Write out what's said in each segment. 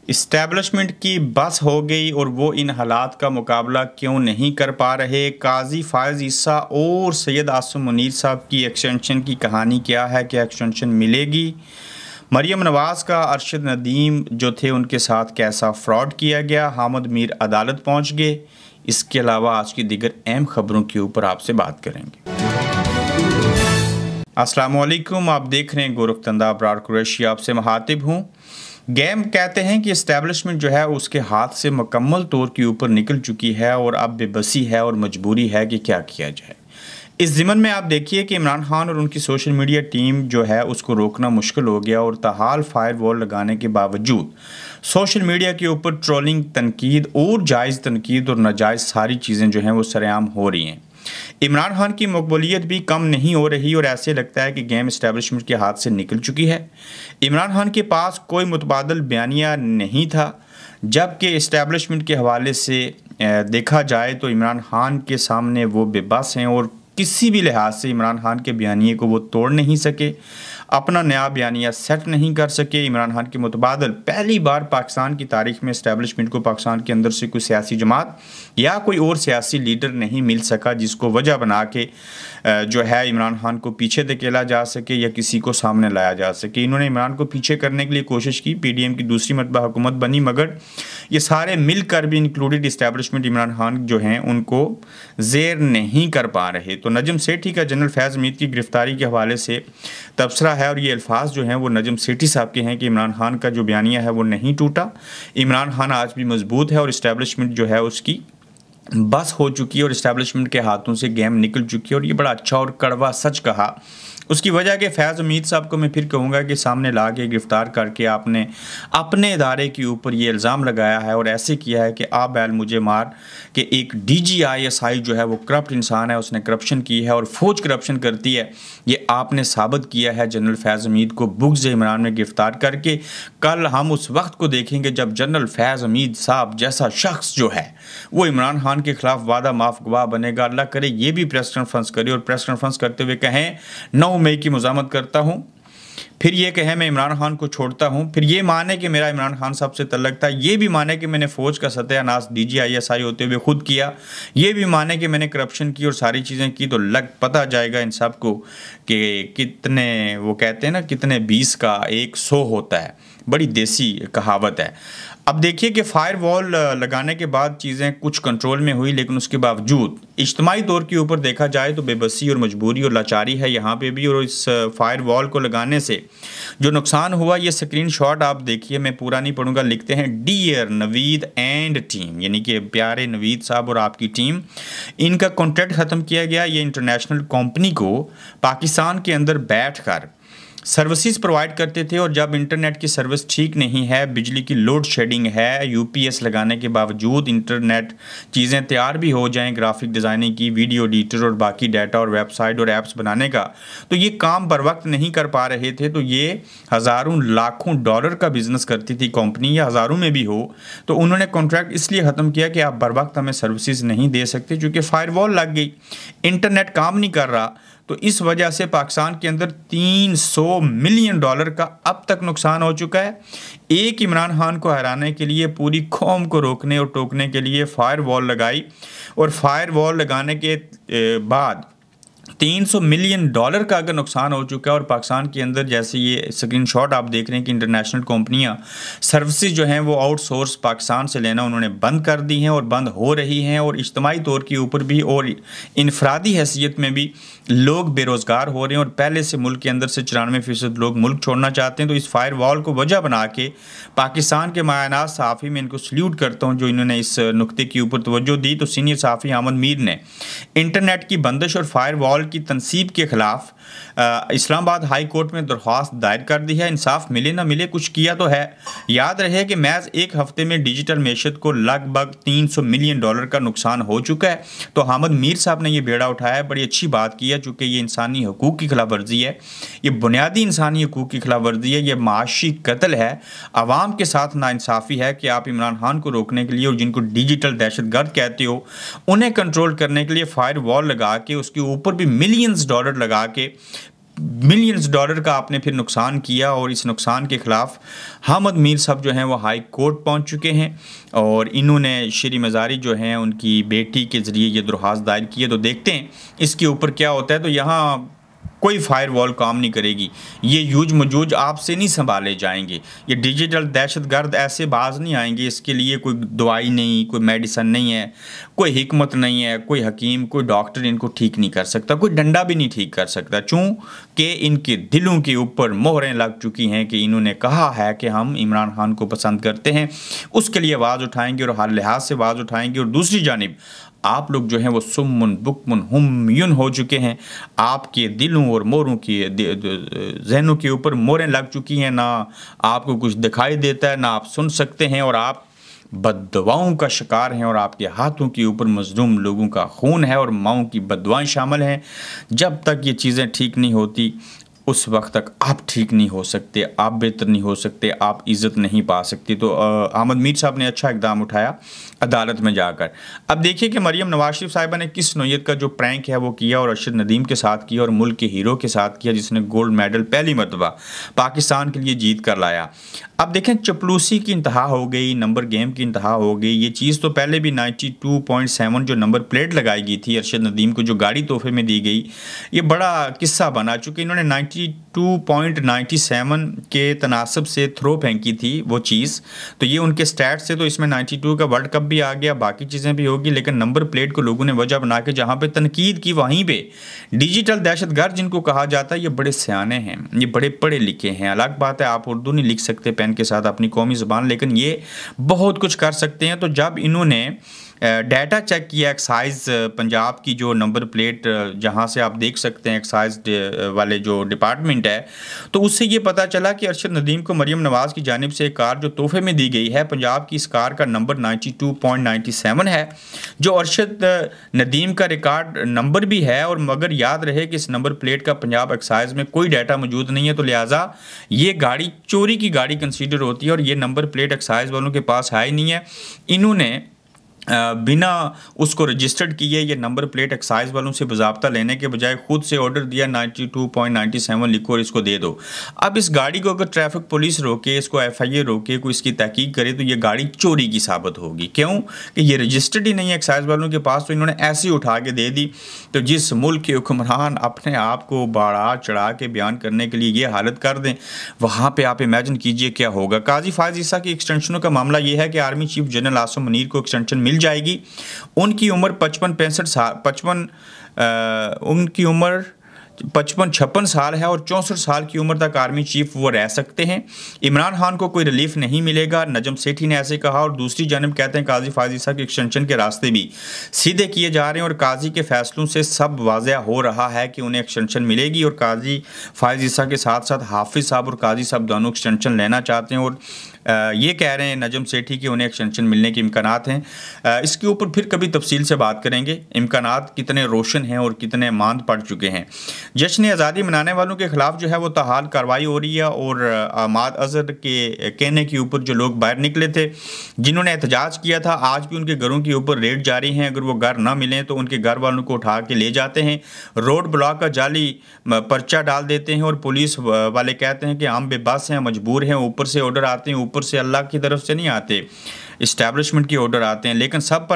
Establishment की बस हो गई और वो इन हालात का मुकाबला क्यों नहीं कर पा रहे। काजी फायज़ ईसा और सैयद आसिम मुनीर साहब की एक्सटेंशन की कहानी क्या है, क्या एक्सटेंशन मिलेगी। मरियम नवाज़ का अरशद नदीम जो थे उनके साथ कैसा फ्रॉड किया गया। हामिद मीर अदालत पहुंच गए। इसके अलावा आज की दीगर अहम खबरों के ऊपर आपसे बात करेंगे। अस्सलाम वालेकुम, आप देख रहे हैं गोरखतंदा अबरार कुरैशी, आपसे मुखातिब हूँ। गेम कहते हैं कि इस्टेब्लिशमेंट जो है उसके हाथ से मुकम्मल तौर के ऊपर निकल चुकी है और अब बेबसी है और मजबूरी है कि क्या किया जाए। इस ज़िमन में आप देखिए कि इमरान खान और उनकी सोशल मीडिया टीम जो है उसको रोकना मुश्किल हो गया और ताहाल फायर वॉल लगाने के बावजूद सोशल मीडिया के ऊपर ट्रोलिंग, तनकीद और जायज़ तनकीद और नाजायज़ सारी चीज़ें जो हैं वो सरेआम हो रही हैं। इमरान खान की मकबूलियत भी कम नहीं हो रही और ऐसे लगता है कि गेम इस्टेब्लिशमेंट के हाथ से निकल चुकी है। इमरान खान के पास कोई मुतबादल बयानिया नहीं था, जबकि इस्टेब्लिशमेंट के हवाले से देखा जाए तो इमरान खान के सामने वो बेबस हैं और किसी भी लिहाज से इमरान खान के बयानिए को वो तोड़ नहीं सके, अपना नया बयानिया सेट नहीं कर सके। इमरान खान के मुतबादल पहली बार पाकिस्तान की तारीख में इस्टेब्लिशमेंट को पाकिस्तान के अंदर से कोई सियासी जमात या कोई और सियासी लीडर नहीं मिल सका जिसको वजह बना के जो है इमरान खान को पीछे धकेला जा सके या किसी को सामने लाया जा सके। इन्होंने इमरान को पीछे करने के लिए कोशिश की, PDM की दूसरी मरतबा हुकूमत बनी, मगर ये सारे मिलकर भी इंक्लूडेड इस्टेब्लिशमेंट इमरान खान जो हैं उनको ज़ेर नहीं कर पा रहे। तो नजम सेठी का जनरल फैज़ हमीद की गिरफ्तारी के हवाले से तबसरा है और ये अल्फाज जो हैं वो नजम सेठी साहब के हैं कि इमरान खान का जो बयानिया है वो नहीं टूटा, इमरान खान आज भी मजबूत है और इस्टेब्लिशमेंट जो है उसकी बस हो चुकी है और इस्टेब्लिशमेंट के हाथों से गेम निकल चुकी है। और ये बड़ा अच्छा और कड़वा सच कहा। उसकी वजह के फैज़ हमीद साहब को मैं फिर कहूँगा कि सामने ला के गिरफ़्तार करके आपने अपने इदारे के ऊपर ये इल्ज़ाम लगाया है और ऐसे किया है कि आ बैल मुझे मार कि एक DGISI जो है वो करप्ट इंसान है, उसने करप्शन की है और फ़ौज करप्शन करती है। ये आपने साबित किया है जनरल फैज़ हमीद को बुग़्ज़ इमरान में गिरफ़्तार करके। कल हम उस वक्त को देखेंगे जब जनरल फैज़ हमीद साहब जैसा शख्स जो है वो इमरान खान के ख़िलाफ़ वादा माफ़ गवाह बनेगा। अल्लाह करे ये भी प्रेस कॉन्फ्रेंस करे और प्रेस कॉन्फ्रेंस करते हुए कहें 9 मई की मुज़ामत करता हूँ, फिर ये कहे मैं इमरान खान को छोड़ता हूँ, फिर ये माने कि मेरा इमरान खान साहब से तल्लक था, ये भी माने कि मैंने फ़ौज का सत्यानाश DGISI होते हुए खुद किया, ये भी माने कि मैंने करप्शन की और सारी चीज़ें की, तो पता जाएगा इन सब को कि कितने, वो कहते हैं ना, कितने 20 का 100 होता है। बड़ी देसी कहावत है। अब देखिए कि फायर वॉल लगाने के बाद चीज़ें कुछ कंट्रोल में हुई, लेकिन उसके बावजूद इज्तिमाई तौर के ऊपर देखा जाए तो बेबसी और मजबूरी और लाचारी है यहाँ पे भी। और इस फायर वॉल को लगाने से जो नुकसान हुआ, ये स्क्रीन शॉट आप देखिए, मैं पूरा नहीं पढ़ूंगा। लिखते हैं डियर नवीद एंड टीम, यानी कि प्यारे नवीद साहब और आपकी टीम, इनका कॉन्ट्रैक्ट ख़त्म किया गया। ये इंटरनेशनल कंपनी को पाकिस्तान के अंदर बैठ कर सर्विसेज प्रोवाइड करते थे और जब इंटरनेट की सर्विस ठीक नहीं है, बिजली की लोड शेडिंग है, UPS लगाने के बावजूद इंटरनेट चीज़ें तैयार भी हो जाएं, ग्राफिक डिज़ाइनिंग की, वीडियो एडिटर और बाकी डाटा और वेबसाइट और ऐप्स बनाने का, तो ये काम बर वक्त नहीं कर पा रहे थे। तो ये हज़ारों लाखों डॉलर का बिजनेस करती थी कंपनी, या हज़ारों में भी हो, तो उन्होंने कॉन्ट्रैक्ट इसलिए ख़त्म किया कि आप बर वक्त हमें सर्विसेज नहीं दे सकते, क्योंकि फायर वॉल लग गई, इंटरनेट काम नहीं कर रहा। तो इस वजह से पाकिस्तान के अंदर $300 मिलियन का अब तक नुकसान हो चुका है। एक इमरान खान को हराने के लिए पूरी कौम को रोकने और टोकने के लिए फायर वॉल लगाई और फायर वॉल लगाने के बाद $300 मिलियन का अगर नुकसान हो चुका है। और पाकिस्तान के अंदर जैसे ये स्क्रीनशॉट आप देख रहे हैं कि इंटरनेशनल कंपनियां सर्विसेज जो हैं वो आउटसोर्स पाकिस्तान से लेना उन्होंने बंद कर दी हैं और बंद हो रही हैं। और इज्तिमाई तौर के ऊपर भी और इनफरादी हैसियत में भी लोग बेरोज़गार हो रहे हैं और पहले से मुल्क के अंदर से 94% लोग मुल्क छोड़ना चाहते हैं। तो इस फायर वॉल को वजह बना के पाकिस्तान के मायनात सहाफ़ी में इनको सल्यूट करता हूँ जो इन्होंने इस नुक्ते के ऊपर तवज्जो दी। तो सीनियर सहाफ़ी हामिद मीर ने इंटरनेट की बंदिश और फायर वॉल की तनसीब के खिलाफ इस्लामाबाद हाई कोर्ट में दरख्वास्त दायर कर दी है। इंसाफ मिले ना मिले, कुछ किया तो है। याद रहे कि महज एक हफ्ते में डिजिटल मैशत को लगभग $300 मिलियन का नुकसान हो चुका है। तो हामिद मीर साहब ने यह बेड़ा उठाया है, बड़ी अच्छी बात की है, चूँकि ये इंसानी हकूक़ की खिलाफ वर्जी है, ये बुनियादी इंसानी हकूक़ की खिलाफ वर्जी है, ये माशी कत्ल है, आवाम के साथ नाइंसाफ़ी है कि आप इमरान खान को रोकने के लिए और जिनको डिजिटल दहशतगर्द कहते हो उन्हें कंट्रोल करने के लिए फायर वॉल लगा के उसके ऊपर भी $मिलियंस लगा के मिलियंस डॉलर का आपने फिर नुकसान किया, और इस नुकसान के खिलाफ हामिद मीर साहब जो हैं वो हाई कोर्ट पहुंच चुके हैं और इन्होंने श्री मज़ारी जो हैं उनकी बेटी के ज़रिए ये दरख्वास्त दायर की है। तो देखते हैं इसके ऊपर क्या होता है। तो यहाँ कोई फायरवॉल काम नहीं करेगी, ये यूज मजूज आपसे नहीं संभाले जाएंगे, ये डिजिटल दहशतगर्द ऐसे बाज नहीं आएंगे। इसके लिए कोई दवाई नहीं, कोई मेडिसन नहीं है, कोई हिकमत नहीं है, कोई हकीम, कोई डॉक्टर इनको ठीक नहीं कर सकता, कोई डंडा भी नहीं ठीक कर सकता, चूँकि इनके दिलों के ऊपर मोहरें लग चुकी हैं कि इन्होंने कहा है कि हम इमरान खान को पसंद करते हैं, उसके लिए आवाज़ उठाएंगे और हर लिहाज से आवाज़ उठाएंगे। और दूसरी जानिब आप लोग जो हैं वो सुम्मुन बुकमुन हुम्युन हो चुके हैं, आपके दिलों और मोरों की जहनों के ऊपर मोरें लग चुकी हैं, ना आपको कुछ दिखाई देता है, ना आप सुन सकते हैं, और आप बद्दुआओं का शिकार हैं, और आपके हाथों के ऊपर मजलूम लोगों का खून है और माओं की बद्दुआएं शामिल हैं। जब तक ये चीज़ें ठीक नहीं होती उस वक्त तक आप ठीक नहीं हो सकते, आप बेहतर नहीं हो सकते, आप इज़्ज़त नहीं पा सकते। तो हामिद मीर साहब ने अच्छा इक़दाम उठाया अदालत में जाकर। अब देखिए कि मरियम नवाज शरीफ साहिबा ने किस नौयत का जो प्रैंक है वो किया, और अरशद नदीम के साथ किया और मुल्क के हीरो के साथ किया, जिसने गोल्ड मेडल पहली मरतबा पाकिस्तान के लिए जीत कर लाया। अब देखें, चपलूसी की इंतहा हो गई, नंबर गेम की इंतहा हो गई। ये चीज़ तो पहले भी 92.7 जो नंबर प्लेट लगाई गई थी अरशद नदीम को, जो गाड़ी तोहफे में दी गई, ये बड़ा किस्सा बना, चूँकि इन्होंने 92.97 के तनासब से थ्रो फेंकी थी वो चीज़, तो ये उनके स्टैट से, तो इसमें 92 का वर्ल्ड कप भी आ गया, बाकी चीज़ें भी होगी। लेकिन नंबर प्लेट को लोगों ने वजह बना के जहाँ पे तनकीद की, वहीं पे डिजिटल दहशतगर्द जिनको कहा जाता है, ये बड़े सियाने हैं, ये बड़े पढ़े लिखे हैं। अलग बात है आप उर्दू नहीं लिख सकते पेन के साथ अपनी कौमी ज़बान, लेकिन ये बहुत कुछ कर सकते हैं। तो जब इन्होंने डाटा चेक किया एक्साइज पंजाब की जो नंबर प्लेट, जहां से आप देख सकते हैं एक्साइज वाले जो डिपार्टमेंट है, तो उससे ये पता चला कि अरशद नदीम को मरियम नवाज़ की जानिब से एक कार जो तोहफे में दी गई है, पंजाब की इस कार का नंबर 92.97 है, जो अरशद नदीम का रिकॉर्ड नंबर भी है। और मगर याद रहे कि इस नंबर प्लेट का पंजाब एक्साइज में कोई डाटा मौजूद नहीं है, तो लिहाजा ये गाड़ी चोरी की गाड़ी कंसीडर होती है, और ये नंबर प्लेट एक्साइज वालों के पास है ही नहीं है। इन्होंने बिना उसको रजिस्टर्ड किए ये नंबर प्लेट एक्साइज वालों से बाज़ाब्ता लेने के बजाय खुद से ऑर्डर दिया 92.97 लिखो और इसको दे दो। अब इस गाड़ी को अगर ट्रैफिक पुलिस रोके, इसको FIA रोके, कोई इसकी तहकीक करे, तो ये गाड़ी चोरी की साबित होगी। क्यों कि ये रजिस्टर्ड ही नहीं है एक्साइज वालों के पास, तो इन्होंने ऐसे ही उठा के दे दी। तो जिस मुल्क के हुक्मरान अपने आप को बढ़ा चढ़ा के बयान करने के लिए ये हालत कर दें, वहाँ पर आप इमेजिन कीजिए क्या होगा। काजी फायज़ ईसा की एक्सटेंशनों का मामला ये है कि army chief general Asim Munir को एक्सटेंशन मिल जाएगी। उनकी उम्र 55-56 साल है और 64 साल की उम्र तक आर्मी चीफ वो रह सकते हैं। इमरान खान को कोई रिलीफ नहीं मिलेगा, नजम सेठी ने ऐसे कहा। और दूसरी जानब कहते हैं काजी फायज़ ईसा के एक्सटेंशन के रास्ते भी सीधे किए जा रहे हैं, और काजी के फैसलों से सब वाज़ेह हो रहा है कि उन्हें एक्सटेंशन मिलेगी। और काजी फायज़ ईसा के साथ साथ हाफिज़ साहब और काजी साहब दोनों एक्सटेंशन लेना चाहते हैं, और ये कह रहे हैं नजम सेठी कि उन्हें एक्सटेंशन मिलने के इम्कानात हैं। इसके ऊपर फिर कभी तफसील से बात करेंगे, इम्कानात कितने रोशन हैं और कितने मांद पड़ चुके हैं। जश्न आज़ादी मनाने वालों के खिलाफ जो है वो तहाल कार्रवाई हो रही है, और अहमद अजहर के कहने के ऊपर जो लोग बाहर निकले थे जिन्होंने एहतजाज किया था, आज भी उनके घरों के ऊपर रेड जारी हैं। अगर वो घर ना मिलें तो उनके घर वालों को उठा के ले जाते हैं, रोड ब्लॉक का जाली पर्चा डाल देते हैं, और पुलिस वाले कहते हैं कि हम बेबस हैं, मजबूर हैं, ऊपर से ऑर्डर आते हैं, ऊपर से अल्लाह की तरफ से नहीं आते, इस्टेब्लिशमेंट के ऑर्डर आते हैं। लेकिन सब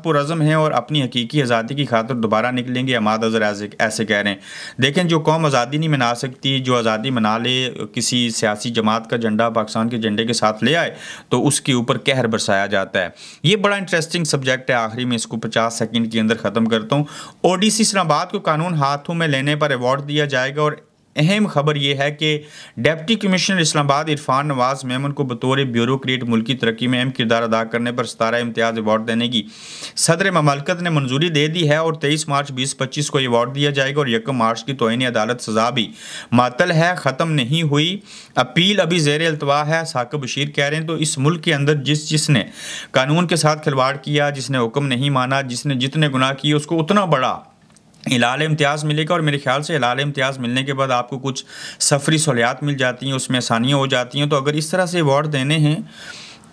पुरज़म हैं और अपनी हकीकी आज़ादी की खातिर दोबारा निकलेंगे। अहमद अजहर ऐसे कह रहे हैं। देखें, जो कौम आज़ादी नहीं मना सकती, जो आज़ादी मना ले, किसी सियासी जमात का झंडा पाकिस्तान के झंडे के साथ ले आए, तो उसके ऊपर कहर बरसाया जाता है। ये बड़ा इंटरेस्टिंग सब्जेक्ट है। आखिरी में इसको 50 सेकंड के अंदर ख़त्म करता हूँ। ODC इस्लामाबाद को कानून हाथों में लेने पर अवार्ड दिया जाएगा, और अहम खबर यह है कि डिप्टी कमिश्नर इस्लामाबाद इरफान नवाज़ मेमन को बतौर ब्यूरोक्रेट मुल्क की तरक्की में अहम किरदार अदा करने पर 17 इम्तियाज़ अवार्ड देने की सदर ममलकत ने मंजूरी दे दी है, और 23 मार्च 2025 को अवार्ड दिया जाएगा। और 1 मार्च की तौहीन अदालत सज़ा भी मातल है, ख़त्म नहीं हुई, अपील अभी ज़ेर अल्तवा है, साकिब बशीर कह रहे हैं। तो इस मुल्क के अंदर जिसने कानून के साथ खिलवाड़ किया, जिसने हुक्म नहीं माना, जिसने जितने गुनाह किए, उसको उतना बड़ा हिलाल इम्तियाज़ मिलेगा। और मेरे ख्याल से हिलाल इम्तियाज़ मिलने के बाद आपको कुछ सफरी सहूलियात मिल जाती हैं, उसमें आसानियाँ हो जाती हैं। तो अगर इस तरह से अवार्ड देने हैं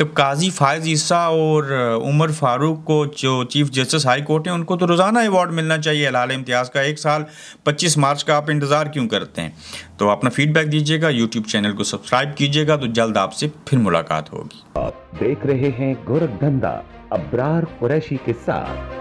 तो काजी फायज ईसा और उमर फारूक को जो चीफ जस्टिस हाई कोर्ट है उनको तो रोज़ाना अवार्ड मिलना चाहिए लाल इम्तियाज़ का। 1 साल 25 मार्च का आप इंतज़ार क्यों करते हैं? तो अपना फीडबैक दीजिएगा, यूट्यूब चैनल को सब्सक्राइब कीजिएगा। तो जल्द आपसे फिर मुलाकात होगी। आप देख रहे हैं गोरखधंधा अब्रार कुरैशी के साथ।